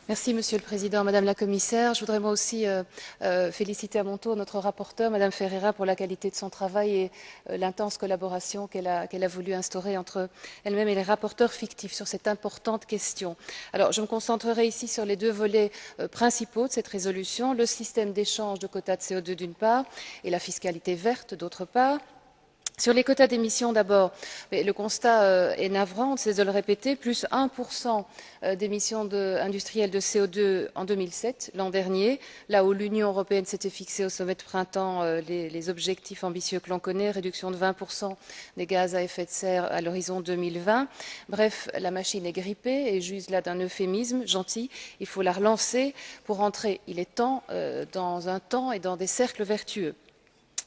Monsieur le Président, Madame la Commissaire. Je voudrais moi aussi féliciter à mon tour notre rapporteure, Madame Ferreira, pour la qualité de son travail et l'intense collaboration qu'elle a voulu instaurer entre elle-même et les rapporteurs fictifs sur cette importante question. Alors, je me concentrerai ici sur les deux volets principaux de cette résolution, le système d'échange de quotas de CO2 d'une part et la fiscalité verte d'autre part. Sur les quotas d'émissions d'abord, le constat est navrant, on ne cesse de le répéter, plus 1% d'émissions industrielles de CO2 en 2007, l'an dernier, là où l'Union européenne s'était fixée au sommet de printemps les objectifs ambitieux que l'on connaît, réduction de 20% des gaz à effet de serre à l'horizon 2020. Bref, la machine est grippée et j'use là d'un euphémisme gentil, il faut la relancer pour entrer, il est temps, dans un temps et dans des cercles vertueux.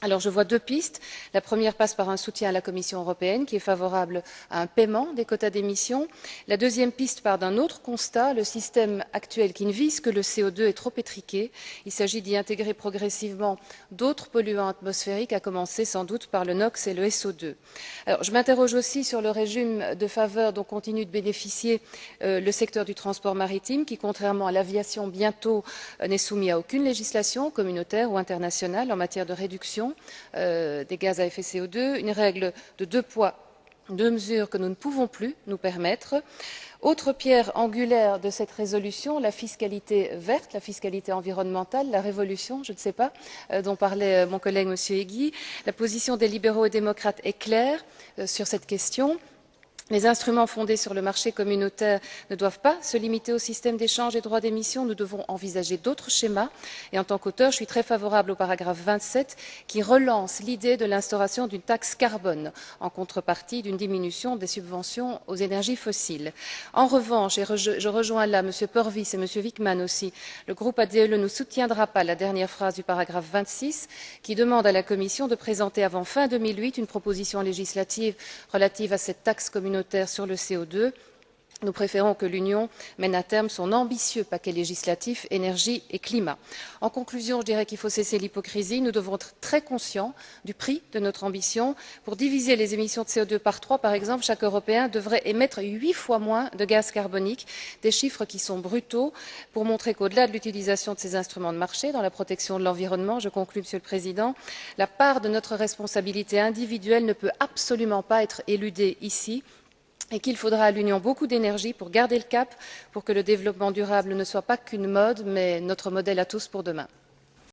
Alors je vois deux pistes. La première passe par un soutien à la Commission européenne qui est favorable à un paiement des quotas d'émission. La deuxième piste part d'un autre constat. Le système actuel qui ne vise que le CO2 est trop étriqué. Il s'agit d'y intégrer progressivement d'autres polluants atmosphériques, à commencer sans doute par le NOx et le SO2. Alors, je m'interroge aussi sur le régime de faveur dont continue de bénéficier le secteur du transport maritime qui, contrairement à l'aviation bientôt, n'est soumis à aucune législation communautaire ou internationale en matière de réduction des gaz à effet CO2, une règle de deux poids, deux mesures que nous ne pouvons plus nous permettre. Autre pierre angulaire de cette résolution, la fiscalité verte, la fiscalité environnementale, la révolution, je ne sais pas, dont parlait mon collègue M. Hegyi. La position des libéraux et démocrates est claire sur cette question. Les instruments fondés sur le marché communautaire ne doivent pas se limiter au système d'échange des droits d'émission. Nous devons envisager d'autres schémas. Et en tant qu'auteur, je suis très favorable au paragraphe 27 qui relance l'idée de l'instauration d'une taxe carbone en contrepartie d'une diminution des subventions aux énergies fossiles. En revanche, et je rejoins là M. Purvis et M. Wickman aussi, le groupe ADLE ne soutiendra pas la dernière phrase du paragraphe 26 qui demande à la Commission de présenter avant fin 2008 une proposition législative relative à cette taxe communautaire sur le CO2. Nous préférons que l'Union mène à terme son ambitieux paquet législatif énergie et climat. En conclusion, je dirais qu'il faut cesser l'hypocrisie. Nous devons être très conscients du prix de notre ambition. Pour diviser les émissions de CO2 par 3, par exemple, chaque Européen devrait émettre 8 fois moins de gaz carbonique, des chiffres qui sont brutaux pour montrer qu'au-delà de l'utilisation de ces instruments de marché dans la protection de l'environnement, je conclus, Monsieur le Président, la part de notre responsabilité individuelle ne peut absolument pas être éludée ici et qu'il faudra à l'Union beaucoup d'énergie pour garder le cap, pour que le développement durable ne soit pas qu'une mode, mais notre modèle à tous pour demain.